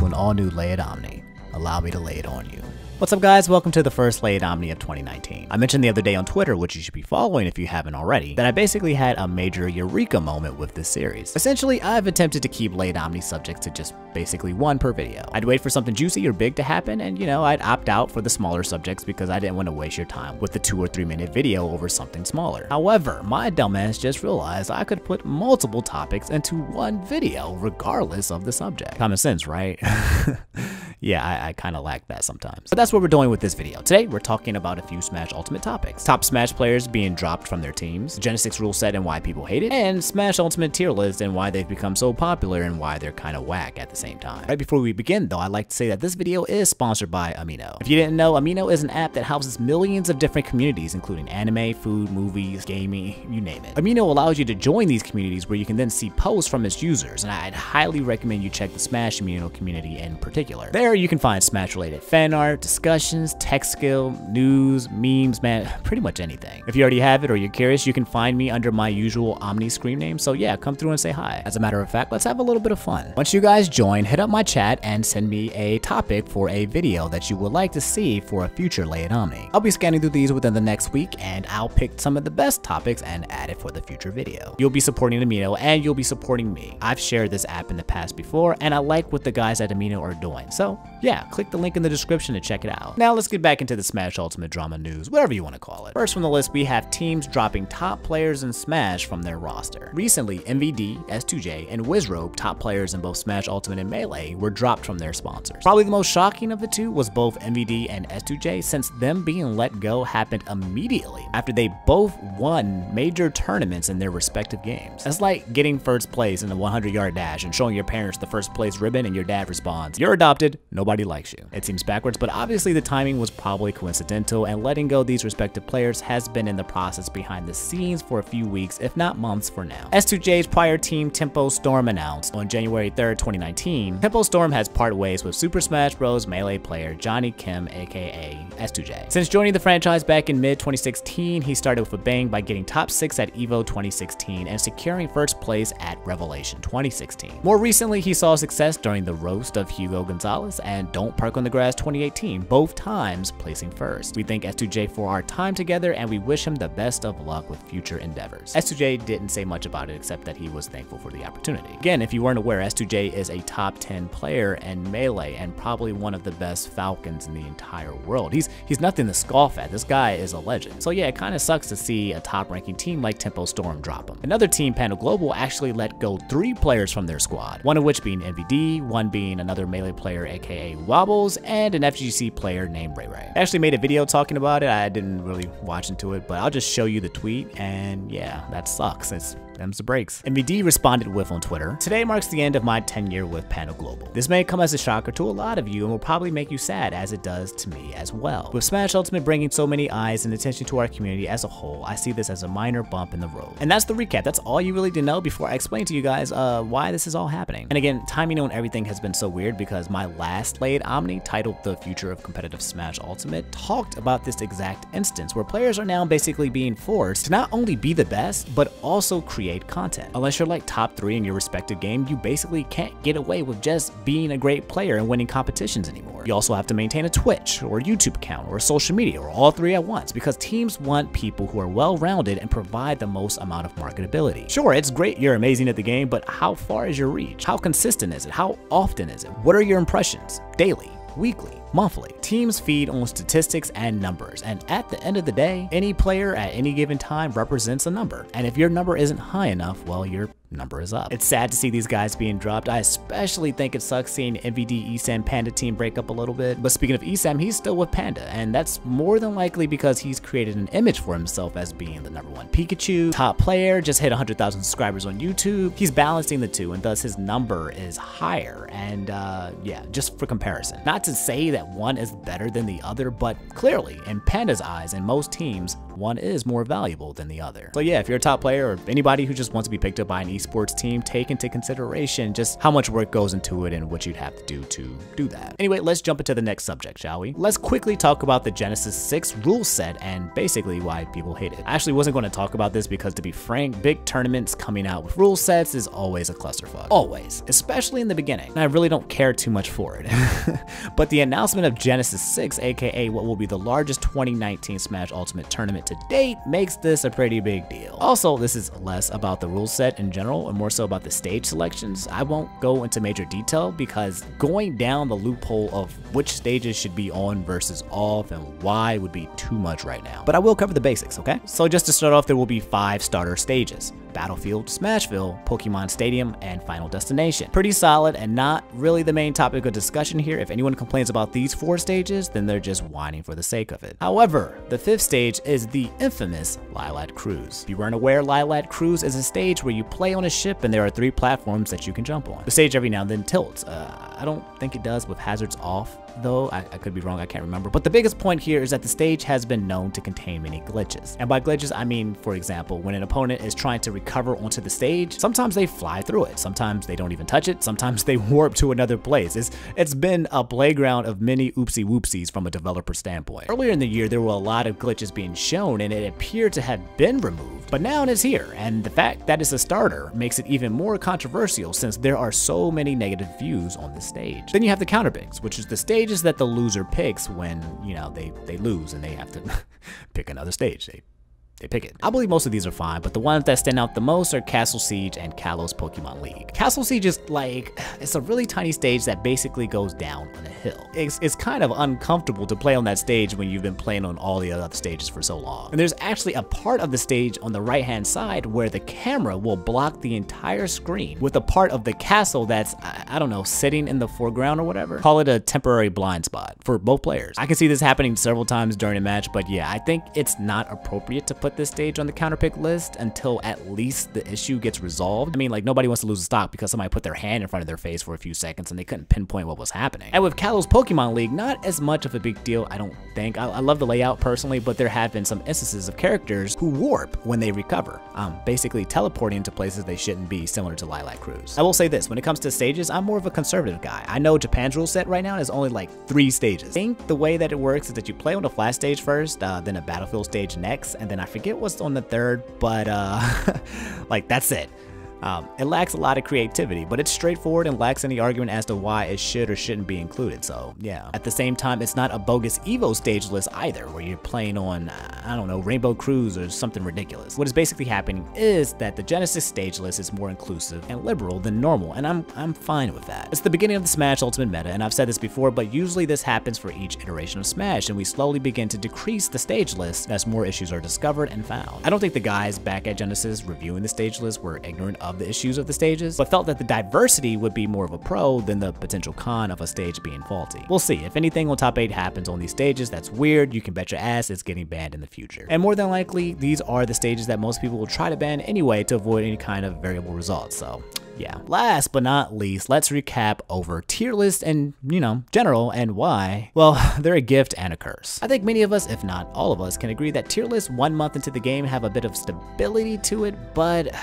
to an all-new Lay It Omni. Allow me to lay it on you. What's up guys, welcome to the first Lay It Omni of 2019. I mentioned the other day on Twitter, which you should be following if you haven't already, that I basically had a major eureka moment with this series. Essentially, I've attempted to keep Lay It Omni subjects to just basically one per video. I'd wait for something juicy or big to happen, and I'd opt out for the smaller subjects because I didn't want to waste your time with the 2 or 3 minute video over something smaller. However, my dumbass just realized I could put multiple topics into one video regardless of the subject. Common sense, right? Yeah, I kind of lack that sometimes. But that's what we're doing with this video. Today, we're talking about a few Smash Ultimate topics. Top Smash players being dropped from their teams, Gen 6 rule set and why people hate it, and Smash Ultimate tier list and why they've become so popular and why they're kind of whack at the same time. Right before we begin though, I'd like to say that this video is sponsored by Amino. If you didn't know, Amino is an app that houses millions of different communities, including anime, food, movies, gaming, you name it. Amino allows you to join these communities where you can then see posts from its users, and I'd highly recommend you check the Smash Amino community in particular. There you can find Smash related fan art, discussions, tech skill, news, memes, man, pretty much anything. If you already have it or you're curious, you can find me under my usual Omni screen name, so yeah, come through and say hi. As a matter of fact, let's have a little bit of fun. Once you guys join, hit up my chat and send me a topic for a video that you would like to see for a future Lay It Omni. I'll be scanning through these within the next week and I'll pick some of the best topics and add it for the future video. You'll be supporting Amino and you'll be supporting me. I've shared this app in the past before and I like what the guys at Amino are doing, so yeah, click the link in the description to check it out. Now let's get back into the Smash Ultimate drama news, whatever you want to call it. First from the list, we have teams dropping top players in Smash from their roster. Recently, MVD, S2J, and Wizrobe, top players in both Smash Ultimate and Melee, were dropped from their sponsors. Probably the most shocking of the two was both MVD and S2J, since them being let go happened immediately after they both won major tournaments in their respective games. That's like getting first place in a 100-yard dash and showing your parents the first place ribbon and your dad responds, "You're adopted, nobody likes you." It seems backwards, but obviously the timing was probably coincidental, and letting go these respective players has been in the process behind the scenes for a few weeks, if not months for now. S2J's prior team Tempo Storm announced on January 3rd, 2019, Tempo Storm has parted ways with Super Smash Bros. Melee player Johnny Kim, aka S2J. Since joining the franchise back in mid-2016, he started with a bang by getting top 6 at EVO 2016 and securing first place at Revelation 2016. More recently, he saw success during the roast of Hugo Gonzalez and Don't Park on the Grass 2018, both times placing first. We thank S2J for our time together and we wish him the best of luck with future endeavors. S2J didn't say much about it except that he was thankful for the opportunity. Again, if you weren't aware, S2J is a top 10 player in Melee and probably one of the best Falcons in the entire world. He's nothing to scoff at. This guy is a legend. So yeah, it kind of sucks to see a top ranking team like Tempo Storm drop him. Another team, Panda Global, actually let go 3 players from their squad, one of which being MVD, one being another Melee player aka Wobbles, and an FGC player named Ray Ray. I actually made a video talking about it. I didn't really watch into it, but I'll just show you the tweet, and yeah, that sucks. Them's the breaks. MVD responded with on Twitter, "Today marks the end of my tenure with Panda Global. This may come as a shocker to a lot of you and will probably make you sad, as it does to me as well. With Smash Ultimate bringing so many eyes and attention to our community as a whole, I see this as a minor bump in the road." And that's the recap. That's all you really need to know before I explain to you guys why this is all happening. And again, timing on everything has been so weird because my last Lay It Omni, titled The Future of Competitive Smash Ultimate, talked about this exact instance where players are now basically being forced to not only be the best, but also create content. Unless you're like top 3 in your respective game, you basically can't get away with just being a great player and winning competitions anymore. You also have to maintain a Twitch or a YouTube account or social media or all 3 at once because teams want people who are well-rounded and provide the most amount of marketability. Sure, it's great you're amazing at the game, but how far is your reach? How consistent is it? How often is it? What are your impressions? Daily? Weekly? Monthly? Teams feed on statistics and numbers, and at the end of the day, any player at any given time represents a number. And if your number isn't high enough, well, your number is up. It's sad to see these guys being dropped. I especially think it sucks seeing MVD, ESAM, Panda team break up a little bit. But speaking of ESAM, he's still with Panda, and that's more than likely because he's created an image for himself as being the #1 Pikachu, top player, just hit 100,000 subscribers on YouTube. He's balancing the two, and thus his number is higher. And yeah, just for comparison. Not to say that that one is better than the other, but clearly, in Panda's eyes and most teams, one is more valuable than the other. So yeah, if you're a top player or anybody who just wants to be picked up by an esports team, take into consideration just how much work goes into it and what you'd have to do that. Anyway, let's jump into the next subject, shall we? Let's quickly talk about the Genesis 6 rule set and basically why people hate it. I actually wasn't going to talk about this because, to be frank, big tournaments coming out with rule sets is always a clusterfuck. Always, especially in the beginning. And I really don't care too much for it. But the announcement of Genesis 6, aka what will be the largest 2019 Smash Ultimate tournament to date, makes this a pretty big deal. Also, this is less about the rule set in general and more so about the stage selections. I won't go into major detail because going down the loophole of which stages should be on versus off and why would be too much right now. But I will cover the basics, okay? So just to start off, there will be 5 starter stages: Battlefield, Smashville, Pokemon Stadium, and Final Destination. Pretty solid and not really the main topic of discussion here. If anyone complains about these 4 stages, then they're just whining for the sake of it. However, the 5th stage is the infamous Lilat Cruise. If you weren't aware, Lilat Cruise is a stage where you play on a ship and there are 3 platforms that you can jump on. The stage every now and then tilts. I don't think it does with hazards off, though. I could be wrong, I can't remember. But the biggest point here is that the stage has been known to contain many glitches. And by glitches, I mean, for example, when an opponent is trying to recover onto the stage, sometimes they fly through it, sometimes they don't even touch it, sometimes they warp to another place. It's been a playground of many oopsie whoopsies from a developer standpoint. Earlier in the year, there were a lot of glitches being shown and it appeared to have been removed, but now it is here, and the fact that it's a starter makes it even more controversial since there are so many negative views on the stage. Then you have the counter picks, which is the stages that the loser picks when, you know, they lose and they have to pick another stage. They pick it. I believe most of these are fine, but the ones that stand out the most are Castle Siege and Kalos Pokemon League. Castle Siege is like, it's a really tiny stage that basically goes down on a hill. It's kind of uncomfortable to play on that stage when you've been playing on all the other stages for so long. And there's actually a part of the stage on the right-hand side where the camera will block the entire screen with a part of the castle that's, I don't know, sitting in the foreground or whatever. Call it a temporary blind spot for both players. I can see this happening several times during a match, but yeah, I think it's not appropriate to put this stage on the counterpick list until at least the issue gets resolved. I mean, like, nobody wants to lose a stock because somebody put their hand in front of their face for a few seconds and they couldn't pinpoint what was happening. And with Kalos Pokemon League, not as much of a big deal, I don't think. I love the layout personally, but there have been some instances of characters who warp when they recover, basically teleporting to places they shouldn't be, similar to Lilac Cruise. I will say this, when it comes to stages, I'm more of a conservative guy. I know Japan's rule set right now is only like 3 stages. I think the way that it works is that you play on a flat stage first, then a battlefield stage next, and then I forget what's on the 3rd, but like, that's it. It lacks a lot of creativity, but it's straightforward and lacks any argument as to why it should or shouldn't be included, so yeah. At the same time, it's not a bogus Evo stage list either, where you're playing on, I don't know, Rainbow Cruise or something ridiculous. What is basically happening is that the Genesis stage list is more inclusive and liberal than normal, and I'm fine with that. It's the beginning of the Smash Ultimate meta, and I've said this before, but usually this happens for each iteration of Smash, and we slowly begin to decrease the stage list as more issues are discovered and found. I don't think the guys back at Genesis reviewing the stage list were ignorant of the issues of the stages, but felt that the diversity would be more of a pro than the potential con of a stage being faulty. We'll see. If anything on top 8 happens on these stages that's weird, you can bet your ass it's getting banned in the future. And more than likely, these are the stages that most people will try to ban anyway to avoid any kind of variable results, so yeah. Last but not least, let's recap over tier lists and, you know, general and why. Well, they're a gift and a curse. I think many of us, if not all of us, can agree that tier lists 1 month into the game have a bit of stability to it, but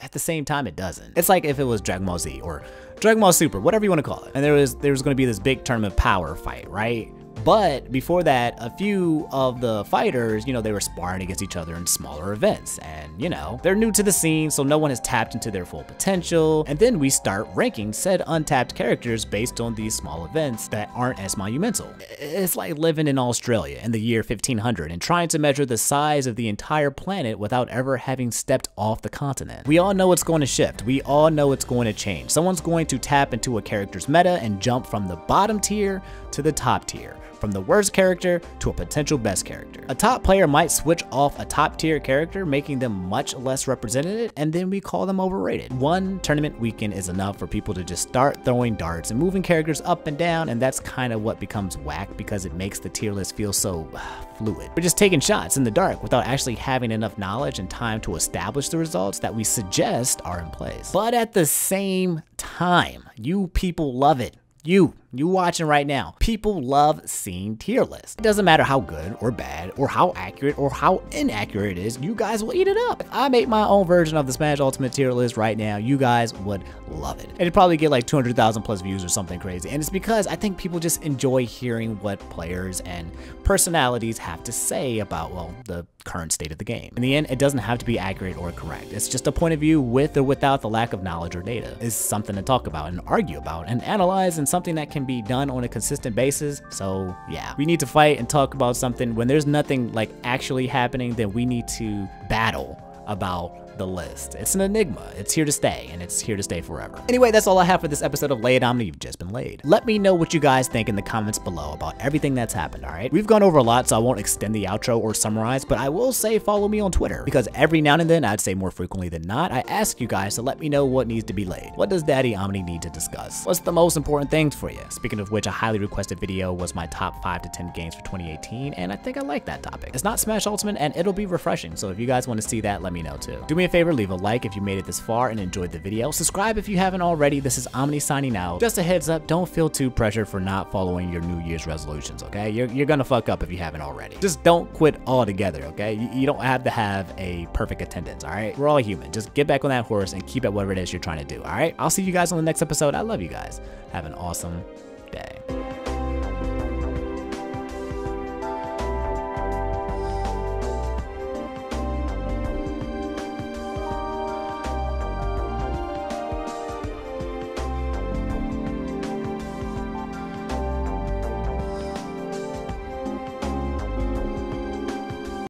at the same time, it doesn't. It's like if it was Dragon Ball Z or Dragon Ball Super, whatever you want to call it, and there was going to be this big tournament power fight, right? But before that, a few of the fighters, you know, they were sparring against each other in smaller events, and, you know, they're new to the scene, so no one has tapped into their full potential, and then we start ranking said untapped characters based on these small events that aren't as monumental. It's like living in Australia in the year 1500 and trying to measure the size of the entire planet without ever having stepped off the continent. We all know it's going to shift. We all know it's going to change. Someone's going to tap into a character's meta and jump from the bottom tier to the top tier, from the worst character to a potential best character. A top player might switch off a top tier character, making them much less represented, and then we call them overrated. One tournament weekend is enough for people to just start throwing darts and moving characters up and down, and that's kind of what becomes whack because it makes the tier list feel so fluid. We're just taking shots in the dark without actually having enough knowledge and time to establish the results that we suggest are in place. But at the same time, you people love it. You you watching right now, people love seeing tier lists. It doesn't matter how good or bad or how accurate or how inaccurate it is, you guys will eat it up. If I make my own version of the Smash Ultimate tier list right now, you guys would love it. It'd probably get like 200,000 plus views or something crazy. And it's because I think people just enjoy hearing what players and personalities have to say about, well, the current state of the game. In the end, it doesn't have to be accurate or correct. It's just a point of view with or without the lack of knowledge or data. It's something to talk about and argue about and analyze, and something that can be done on a consistent basis. So yeah, we need to fight and talk about something. When there's nothing like actually happening, then we need to battle about the list. It's an enigma. It's here to stay, and it's here to stay forever. Anyway, that's all I have for this episode of Lay It Omni. You've just been laid. Let me know what you guys think in the comments below about everything that's happened, all right? We've gone over a lot, so I won't extend the outro or summarize, but I will say follow me on Twitter, because every now and then, I'd say more frequently than not, I ask you guys to let me know what needs to be laid. What does Daddy Omni need to discuss? What's the most important things for you? Speaking of which, a highly requested video was my top 5 to 10 games for 2018, and I think I like that topic. It's not Smash Ultimate, and it'll be refreshing, so if you guys want to see that, let me know too. Do me a favor, leave a like if you made it this far and enjoyed the video. Subscribe if you haven't already. This is Omni signing out. Just a heads up, don't feel too pressured for not following your New Year's resolutions, okay? You're gonna fuck up if you haven't already. Just don't quit altogether, okay? You don't have to have a perfect attendance, all right? We're all human. Just get back on that horse and keep at whatever it is you're trying to do, all right? I'll see you guys on the next episode. I love you guys. Have an awesome day.